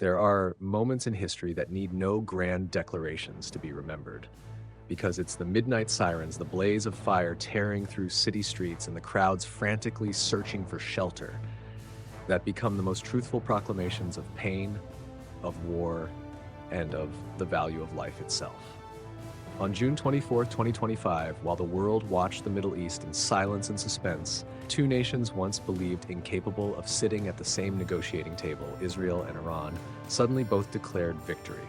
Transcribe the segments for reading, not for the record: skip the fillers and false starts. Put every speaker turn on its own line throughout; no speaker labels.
There are moments in history that need no grand declarations to be remembered, because it's the midnight sirens, the blaze of fire tearing through city streets, and the crowds frantically searching for shelter that become the most truthful proclamations of pain, of war, and of the value of life itself. On June 24, 2025, while the world watched the Middle East in silence and suspense, two nations once believed incapable of sitting at the same negotiating table, Israel and Iran, suddenly both declared victory.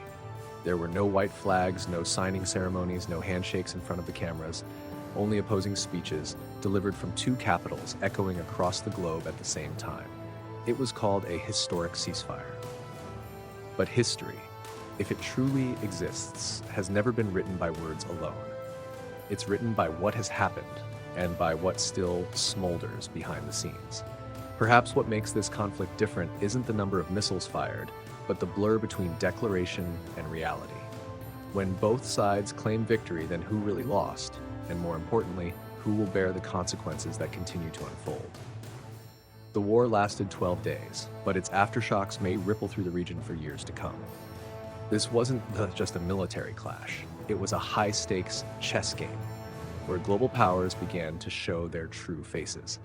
There were no white flags, no signing ceremonies, no handshakes in front of the cameras, only opposing speeches delivered from two capitals echoing across the globe at the same time. It was called a historic ceasefire. But history, if it truly exists, has never been written by words alone. It's written by what has happened and by what still smolders behind the scenes. Perhaps what makes this conflict different isn't the number of missiles fired, but the blur between declaration and reality. When both sides claim victory, then who really lost? And more importantly, who will bear the consequences that continue to unfold? The war lasted 12 days, but its aftershocks may ripple through the region for years to come. This wasn't just a military clash. It was a high-stakes chess game where global powers began to show their true faces.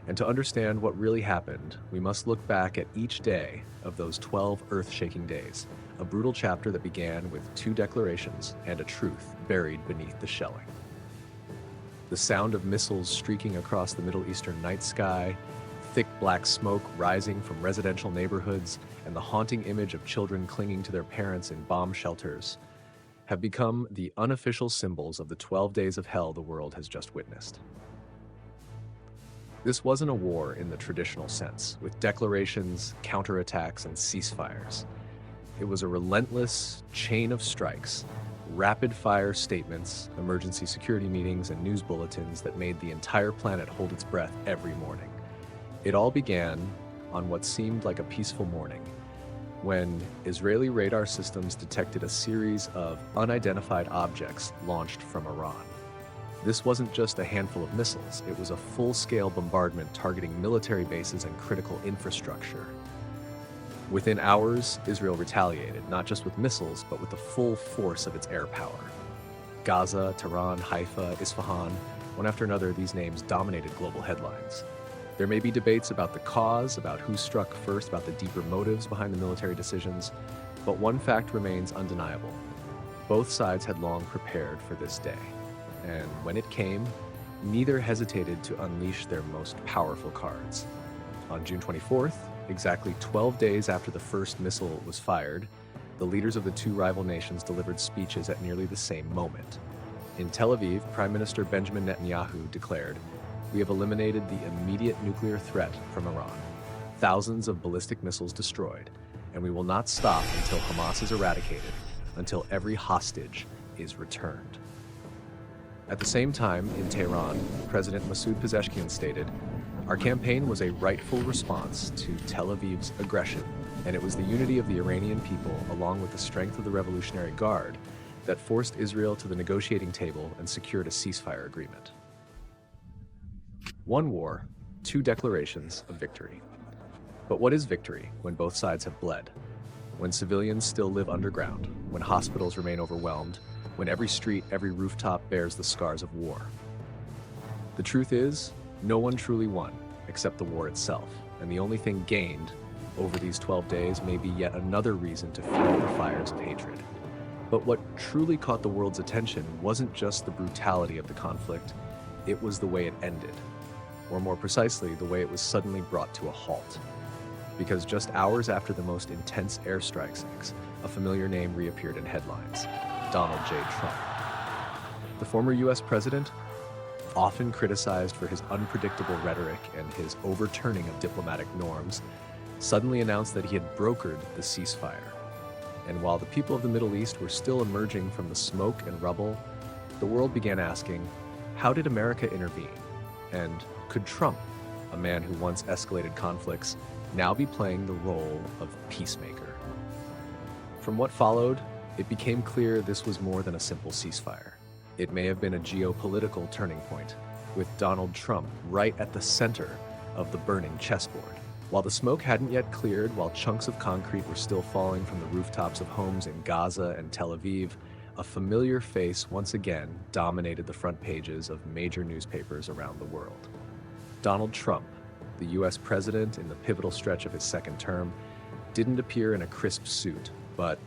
And to understand what really happened, we must look back at each day of those 12 earth-shaking days, a brutal chapter that began with two declarations and a truth buried beneath the shelling. The sound of missiles streaking across the Middle Eastern night sky, thick black smoke rising from residential neighborhoods, and the haunting image of children clinging to their parents in bomb shelters have become the unofficial symbols of the 12 days of hell the world has just witnessed. This wasn't a war in the traditional sense, with declarations, counterattacks, and ceasefires. It was a relentless chain of strikes, rapid-fire statements, emergency security meetings, and news bulletins that made the entire planet hold its breath every morning. It all began on what seemed like a peaceful morning, when Israeli radar systems detected a series of unidentified objects launched from Iran. This wasn't just a handful of missiles, it was a full-scale bombardment targeting military bases and critical infrastructure. Within hours, Israel retaliated, not just with missiles, but with the full force of its air power. Gaza, Tehran, Haifa, Isfahan, one after another, these names dominated global headlines. There may be debates about the cause, about who struck first, about the deeper motives behind the military decisions, but one fact remains undeniable. Both sides had long prepared for this day, and when it came, neither hesitated to unleash their most powerful cards. On June 24th, exactly 12 days after the first missile was fired, the leaders of the two rival nations delivered speeches at nearly the same moment. In Tel Aviv, Prime Minister Benjamin Netanyahu declared, "We have eliminated the immediate nuclear threat from Iran, thousands of ballistic missiles destroyed, and we will not stop until Hamas is eradicated, until every hostage is returned." At the same time, in Tehran, President Masoud Pezeshkian stated, "Our campaign was a rightful response to Tel Aviv's aggression, and it was the unity of the Iranian people, along with the strength of the Revolutionary Guard, that forced Israel to the negotiating table and secured a ceasefire agreement." One war, two declarations of victory. But what is victory when both sides have bled? When civilians still live underground, when hospitals remain overwhelmed, when every street, every rooftop bears the scars of war? The truth is, no one truly won, except the war itself, and the only thing gained over these 12 days may be yet another reason to fuel the fires of hatred. But what truly caught the world's attention wasn't just the brutality of the conflict, it was the way it ended. Or more precisely, the way it was suddenly brought to a halt. Because just hours after the most intense airstrikes, a familiar name reappeared in headlines: Donald J. Trump. The former US president, often criticized for his unpredictable rhetoric and his overturning of diplomatic norms, suddenly announced that he had brokered the ceasefire. And while the people of the Middle East were still emerging from the smoke and rubble, the world began asking, how did America intervene? And could Trump, a man who once escalated conflicts, now be playing the role of peacemaker? From what followed, it became clear this was more than a simple ceasefire. It may have been a geopolitical turning point, with Donald Trump right at the center of the burning chessboard. While the smoke hadn't yet cleared, while chunks of concrete were still falling from the rooftops of homes in Gaza and Tel Aviv, a familiar face once again dominated the front pages of major newspapers around the world. Donald Trump, the US president in the pivotal stretch of his second term, didn't appear in a crisp suit, but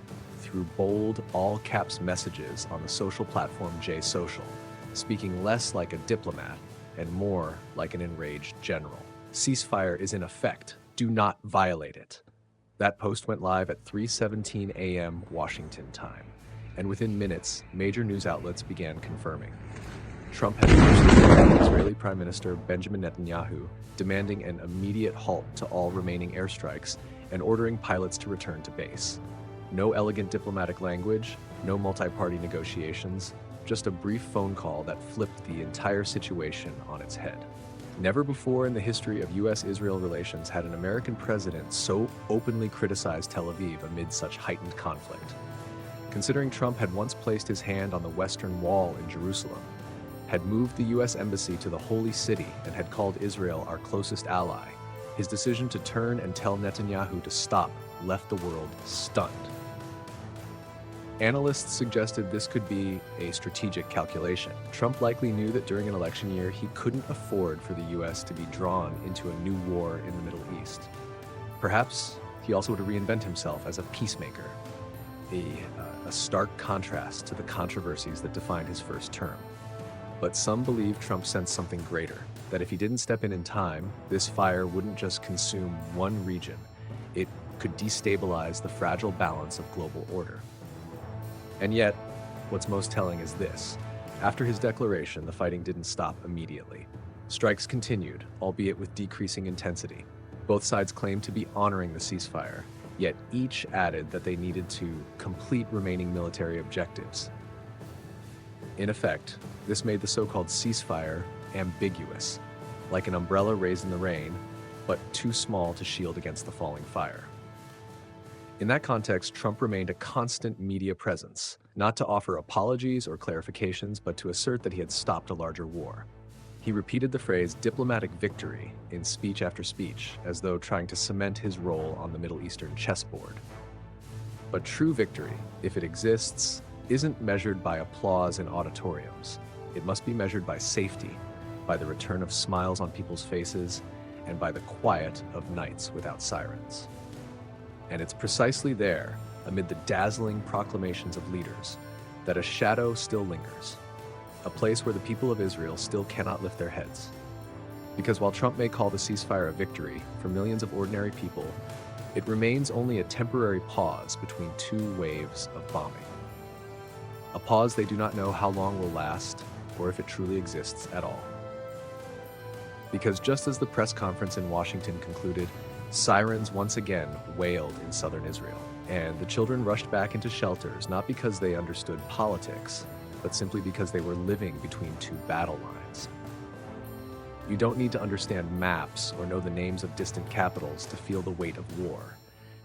through bold, all-caps messages on the social platform Social, speaking less like a diplomat and more like an enraged general. Ceasefire is in effect. Do not violate it. That post went live at 3:17 a.m. Washington time, and within minutes, major news outlets began confirming. Trump had personally Israeli Prime Minister Benjamin Netanyahu demanding an immediate halt to all remaining airstrikes and ordering pilots to return to base. No elegant diplomatic language, no multi-party negotiations, just a brief phone call that flipped the entire situation on its head. Never before in the history of US-Israel relations had an American president so openly criticized Tel Aviv amid such heightened conflict. Considering Trump had once placed his hand on the Western Wall in Jerusalem, had moved the US Embassy to the Holy City, and had called Israel our closest ally, his decision to turn and tell Netanyahu to stop left the world stunned. Analysts suggested this could be a strategic calculation. Trump likely knew that during an election year, he couldn't afford for the US to be drawn into a new war in the Middle East. Perhaps he also would reinvent himself as a peacemaker, a stark contrast to the controversies that defined his first term. But some believe Trump sensed something greater, that if he didn't step in time, this fire wouldn't just consume one region, it could destabilize the fragile balance of global order. And yet, what's most telling is this. After his declaration, the fighting didn't stop immediately. Strikes continued, albeit with decreasing intensity. Both sides claimed to be honoring the ceasefire, yet each added that they needed to complete remaining military objectives. In effect, this made the so-called ceasefire ambiguous, like an umbrella raised in the rain, but too small to shield against the falling fire. In that context, Trump remained a constant media presence, not to offer apologies or clarifications, but to assert that he had stopped a larger war. He repeated the phrase diplomatic victory in speech after speech, as though trying to cement his role on the Middle Eastern chessboard. But true victory, if it exists, isn't measured by applause in auditoriums. It must be measured by safety, by the return of smiles on people's faces, and by the quiet of nights without sirens. And it's precisely there, amid the dazzling proclamations of leaders, that a shadow still lingers, a place where the people of Israel still cannot lift their heads. Because while Trump may call the ceasefire a victory, for millions of ordinary people, it remains only a temporary pause between two waves of bombing. A pause they do not know how long will last, or if it truly exists at all. Because just as the press conference in Washington concluded, sirens once again wailed in southern Israel, and the children rushed back into shelters not because they understood politics, but simply because they were living between two battle lines. You don't need to understand maps or know the names of distant capitals to feel the weight of war.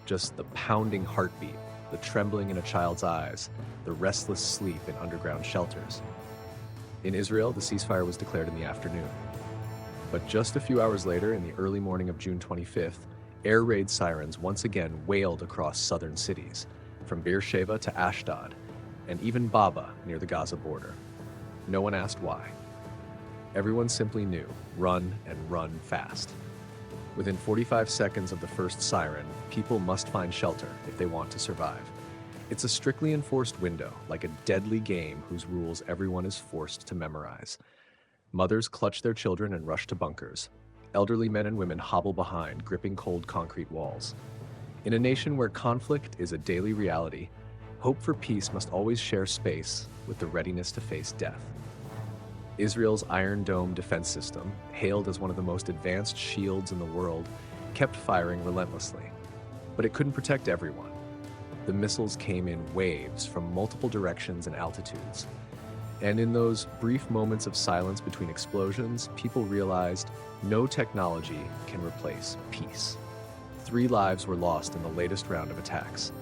Just the pounding heartbeat, the trembling in a child's eyes, the restless sleep in underground shelters. In Israel, the ceasefire was declared in the afternoon. But just a few hours later, in the early morning of June 25th, air raid sirens once again wailed across southern cities, from Beersheba to Ashdod, and even Baba near the Gaza border. No one asked why. Everyone simply knew, run and run fast. Within 45 seconds of the first siren, people must find shelter if they want to survive. It's a strictly enforced window, like a deadly game whose rules everyone is forced to memorize. Mothers clutch their children and rush to bunkers. Elderly men and women hobble behind, gripping cold concrete walls. In a nation where conflict is a daily reality, hope for peace must always share space with the readiness to face death. Israel's Iron Dome defense system, hailed as one of the most advanced shields in the world, kept firing relentlessly. But it couldn't protect everyone. The missiles came in waves from multiple directions and altitudes. And in those brief moments of silence between explosions, people realized no technology can replace peace. 3 lives were lost in the latest round of attacks.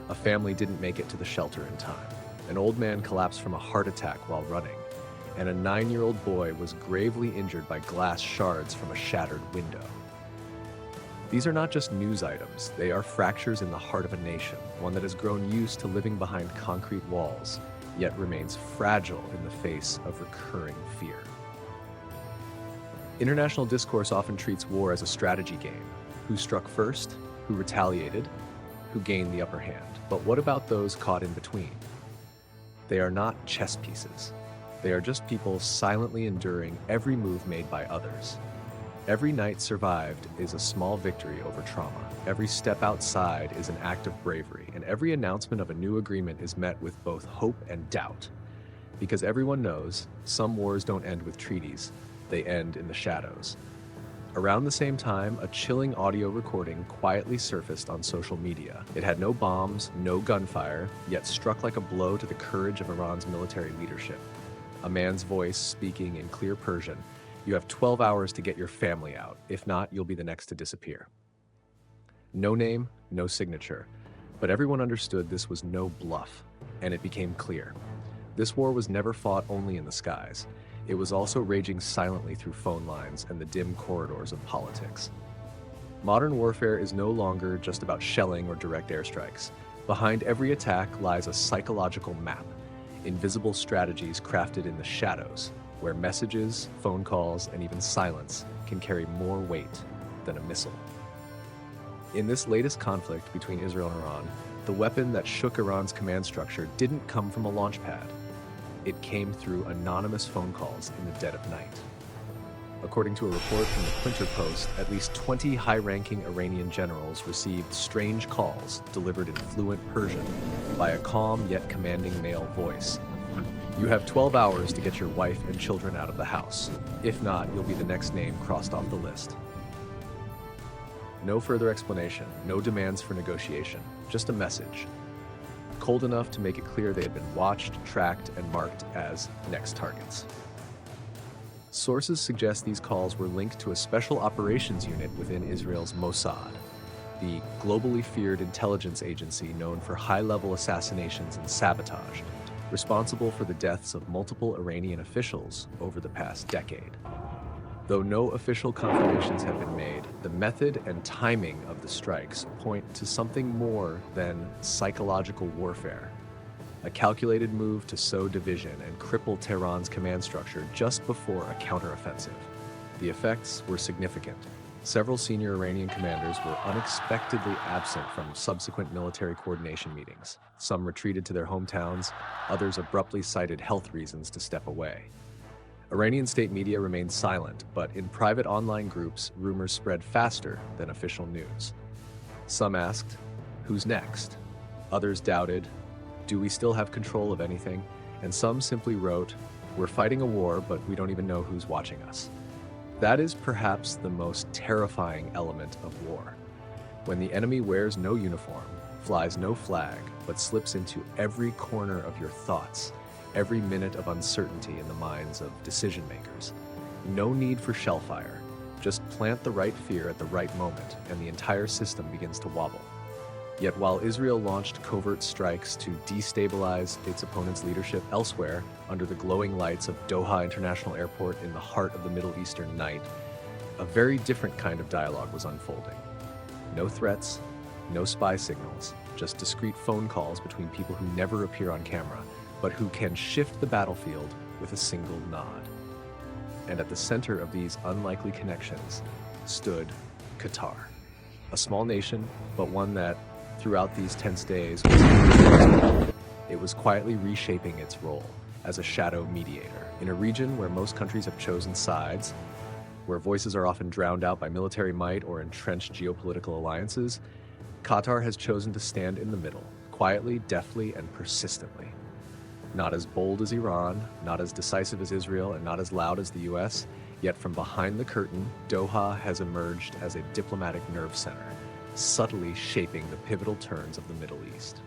A family didn't make it to the shelter in time. An old man collapsed from a heart attack while running, and a 9-year-old boy was gravely injured by glass shards from a shattered window. These are not just news items, they are fractures in the heart of a nation, one that has grown used to living behind concrete walls, yet remains fragile in the face of recurring fear. International discourse often treats war as a strategy game. Who struck first? Who retaliated? Who gained the upper hand? But what about those caught in between? They are not chess pieces. They are just people silently enduring every move made by others. Every night survived is a small victory over trauma. Every step outside is an act of bravery, and every announcement of a new agreement is met with both hope and doubt. Because everyone knows, some wars don't end with treaties, they end in the shadows. Around the same time, a chilling audio recording quietly surfaced on social media. It had no bombs, no gunfire, yet struck like a blow to the courage of Iran's military leadership. A man's voice speaking in clear Persian, "You have 12 hours to get your family out. If not, you'll be the next to disappear." No name, no signature, but everyone understood this was no bluff, and it became clear. This war was never fought only in the skies. It was also raging silently through phone lines and the dim corridors of politics. Modern warfare is no longer just about shelling or direct airstrikes. Behind every attack lies a psychological map, invisible strategies crafted in the shadows, where messages, phone calls, and even silence can carry more weight than a missile. In this latest conflict between Israel and Iran, the weapon that shook Iran's command structure didn't come from a launch pad. It came through anonymous phone calls in the dead of night. According to a report from the Quinter Post, at least 20 high-ranking Iranian generals received strange calls delivered in fluent Persian by a calm yet commanding male voice. "You have 12 hours to get your wife and children out of the house. If not, you'll be the next name crossed off the list." No further explanation, no demands for negotiation, just a message. Cold enough to make it clear they had been watched, tracked, and marked as next targets. Sources suggest these calls were linked to a special operations unit within Israel's Mossad, the globally feared intelligence agency known for high-level assassinations and sabotage, responsible for the deaths of multiple Iranian officials over the past decade. Though no official confirmations have been made, the method and timing of the strikes point to something more than psychological warfare. A calculated move to sow division and cripple Tehran's command structure just before a counteroffensive. The effects were significant. Several senior Iranian commanders were unexpectedly absent from subsequent military coordination meetings. Some retreated to their hometowns, others abruptly cited health reasons to step away. Iranian state media remained silent, but in private online groups, rumors spread faster than official news. Some asked, "Who's next?" Others doubted, "Do we still have control of anything?" And some simply wrote, "We're fighting a war, but we don't even know who's watching us." That is perhaps the most terrifying element of war. When the enemy wears no uniform, flies no flag, but slips into every corner of your thoughts, every minute of uncertainty in the minds of decision makers. No need for shellfire. Just plant the right fear at the right moment, and the entire system begins to wobble. Yet while Israel launched covert strikes to destabilize its opponent's leadership elsewhere, under the glowing lights of Doha International Airport in the heart of the Middle Eastern night, a very different kind of dialogue was unfolding. No threats, no spy signals, just discreet phone calls between people who never appear on camera, but who can shift the battlefield with a single nod. And at the center of these unlikely connections stood Qatar, a small nation, but one that, throughout these tense days, it was quietly reshaping its role as a shadow mediator. In a region where most countries have chosen sides, where voices are often drowned out by military might or entrenched geopolitical alliances, Qatar has chosen to stand in the middle, quietly, deftly, and persistently. Not as bold as Iran, not as decisive as Israel, and not as loud as the US, yet from behind the curtain, Doha has emerged as a diplomatic nerve center, subtly shaping the pivotal turns of the Middle East.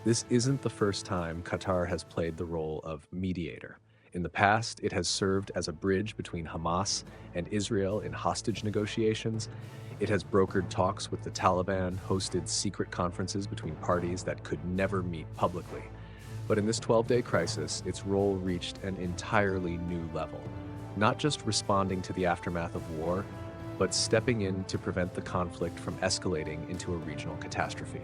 This isn't the first time Qatar has played the role of mediator. In the past, it has served as a bridge between Hamas and Israel in hostage negotiations. It has brokered talks with the Taliban, hosted secret conferences between parties that could never meet publicly. But in this 12-day crisis, its role reached an entirely new level. Not just responding to the aftermath of war, but stepping in to prevent the conflict from escalating into a regional catastrophe.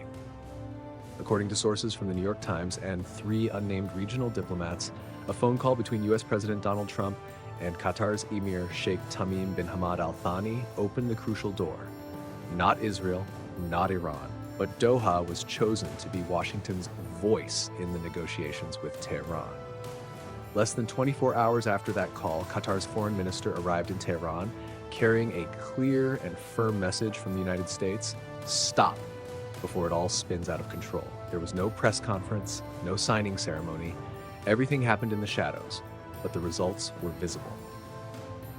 According to sources from the New York Times and 3 unnamed regional diplomats, a phone call between U.S. President Donald Trump and Qatar's Emir Sheikh Tamim bin Hamad Al Thani opened the crucial door. Not Israel, not Iran, but Doha was chosen to be Washington's voice in the negotiations with Tehran. Less than 24 hours after that call, Qatar's foreign minister arrived in Tehran carrying a clear and firm message from the United States: stop, before it all spins out of control. There was no press conference, no signing ceremony. Everything happened in the shadows, but the results were visible.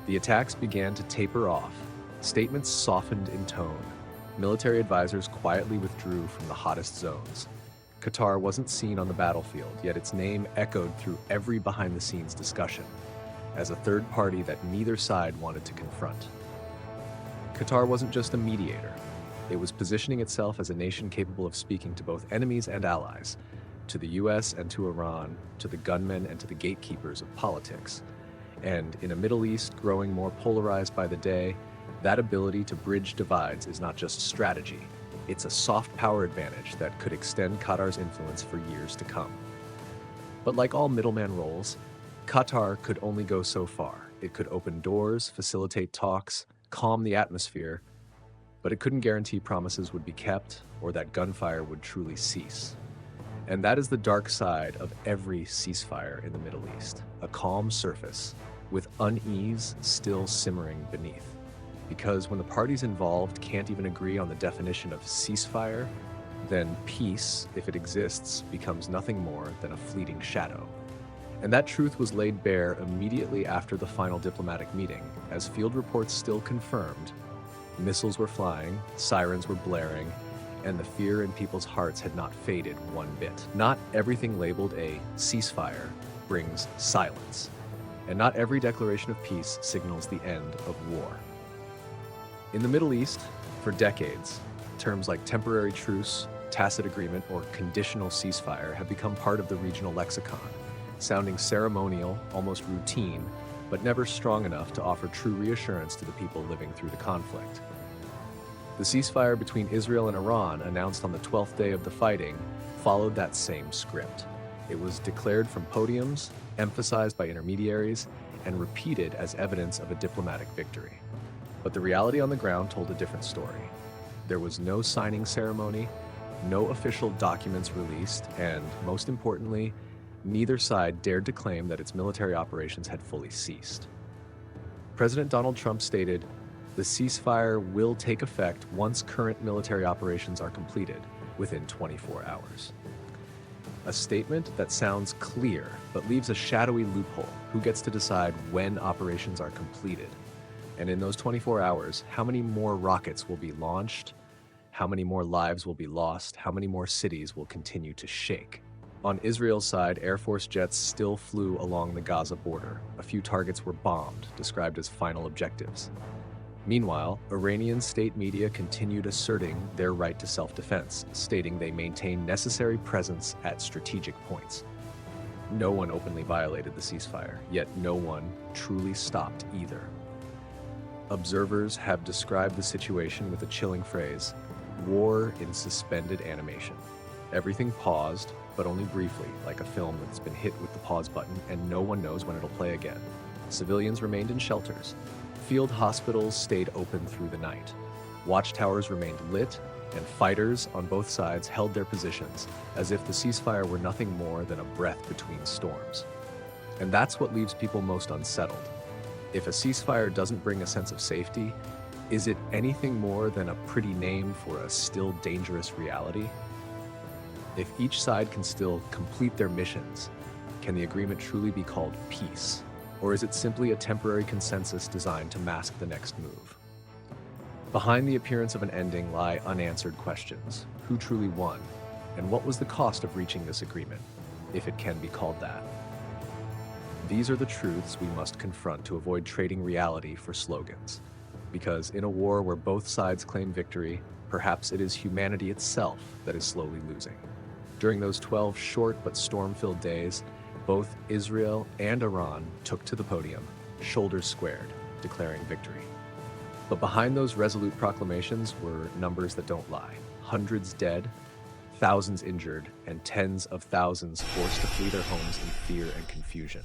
The attacks began to taper off. Statements softened in tone. Military advisors quietly withdrew from the hottest zones. Qatar wasn't seen on the battlefield, yet its name echoed through every behind-the-scenes discussion as a third party that neither side wanted to confront. Qatar wasn't just a mediator. It was positioning itself as a nation capable of speaking to both enemies and allies, to the US and to Iran, to the gunmen and to the gatekeepers of politics. And in a Middle East growing more polarized by the day, that ability to bridge divides is not just strategy, it's a soft power advantage that could extend Qatar's influence for years to come. But like all middleman roles, Qatar could only go so far. It could open doors, facilitate talks, calm the atmosphere, but it couldn't guarantee promises would be kept or that gunfire would truly cease. And that is the dark side of every ceasefire in the Middle East, a calm surface with unease still simmering beneath. Because when the parties involved can't even agree on the definition of ceasefire, then peace, if it exists, becomes nothing more than a fleeting shadow. And that truth was laid bare immediately after the final diplomatic meeting, as field reports still confirmed. Missiles were flying, sirens were blaring, and the fear in people's hearts had not faded one bit. Not everything labeled a ceasefire brings silence, and not every declaration of peace signals the end of war. In the Middle East, for decades, terms like temporary truce, tacit agreement, or conditional ceasefire have become part of the regional lexicon, sounding ceremonial, almost routine, but never strong enough to offer true reassurance to the people living through the conflict. The ceasefire between Israel and Iran, announced on the 12th day of the fighting, followed that same script. It was declared from podiums, emphasized by intermediaries, and repeated as evidence of a diplomatic victory. But the reality on the ground told a different story. There was no signing ceremony, no official documents released, and most importantly, neither side dared to claim that its military operations had fully ceased. President Donald Trump stated, "The ceasefire will take effect once current military operations are completed, within 24 hours." A statement that sounds clear, but leaves a shadowy loophole. Who gets to decide when operations are completed? And in those 24 hours, how many more rockets will be launched? How many more lives will be lost? How many more cities will continue to shake? On Israel's side, Air Force jets still flew along the Gaza border. A few targets were bombed, described as final objectives. Meanwhile, Iranian state media continued asserting their right to self-defense, stating they maintain necessary presence at strategic points. No one openly violated the ceasefire, yet no one truly stopped either. Observers have described the situation with a chilling phrase: war in suspended animation. Everything paused, but only briefly, like a film that's been hit with the pause button and no one knows when it'll play again. Civilians remained in shelters. Field hospitals stayed open through the night. Watchtowers remained lit, and fighters on both sides held their positions, as if the ceasefire were nothing more than a breath between storms. And that's what leaves people most unsettled. If a ceasefire doesn't bring a sense of safety, is it anything more than a pretty name for a still dangerous reality? If each side can still complete their missions, can the agreement truly be called peace? Or is it simply a temporary consensus designed to mask the next move? Behind the appearance of an ending lie unanswered questions. Who truly won? And what was the cost of reaching this agreement, if it can be called that? These are the truths we must confront to avoid trading reality for slogans. Because in a war where both sides claim victory, perhaps it is humanity itself that is slowly losing. During those 12 short but storm-filled days, both Israel and Iran took to the podium, shoulders squared, declaring victory. But behind those resolute proclamations were numbers that don't lie. Hundreds dead, thousands injured, and tens of thousands forced to flee their homes in fear and confusion.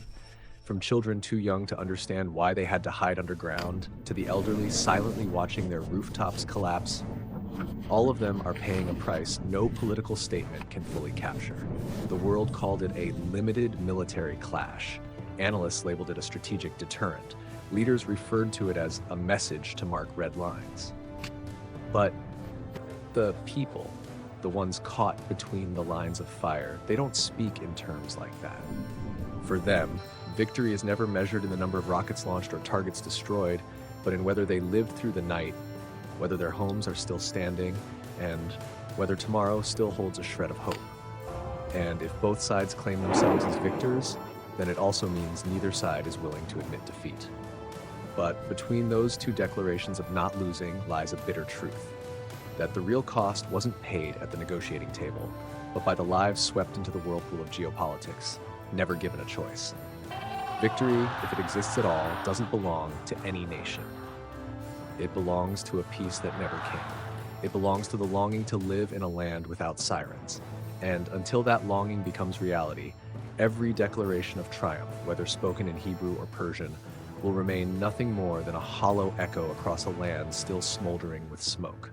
From children too young to understand why they had to hide underground, to the elderly silently watching their rooftops collapse, all of them are paying a price no political statement can fully capture. The world called it a limited military clash. Analysts labeled it a strategic deterrent. Leaders referred to it as a message to mark red lines. But the people, the ones caught between the lines of fire, they don't speak in terms like that. For them, victory is never measured in the number of rockets launched or targets destroyed, but in whether they lived through the night, whether their homes are still standing, and whether tomorrow still holds a shred of hope. And if both sides claim themselves as victors, then it also means neither side is willing to admit defeat. But between those two declarations of not losing lies a bitter truth, that the real cost wasn't paid at the negotiating table, but by the lives swept into the whirlpool of geopolitics, never given a choice. Victory, if it exists at all, doesn't belong to any nation. It belongs to a peace that never came. It belongs to the longing to live in a land without sirens. And until that longing becomes reality, every declaration of triumph, whether spoken in Hebrew or Persian, will remain nothing more than a hollow echo across a land still smoldering with smoke.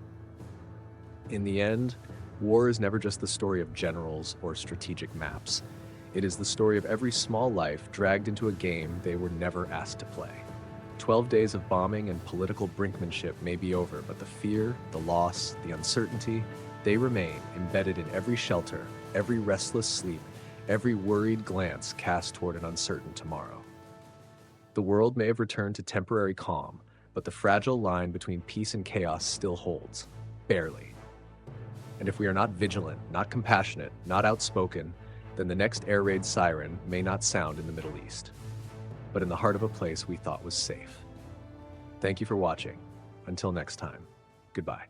In the end, war is never just the story of generals or strategic maps. It is the story of every small life dragged into a game they were never asked to play. 12 days of bombing and political brinkmanship may be over, but the fear, the loss, the uncertainty, they remain embedded in every shelter, every restless sleep, every worried glance cast toward an uncertain tomorrow. The world may have returned to temporary calm, but the fragile line between peace and chaos still holds, barely. And if we are not vigilant, not compassionate, not outspoken, then the next air raid siren may not sound in the Middle East, but in the heart of a place we thought was safe. Thank you for watching. Until next time, goodbye.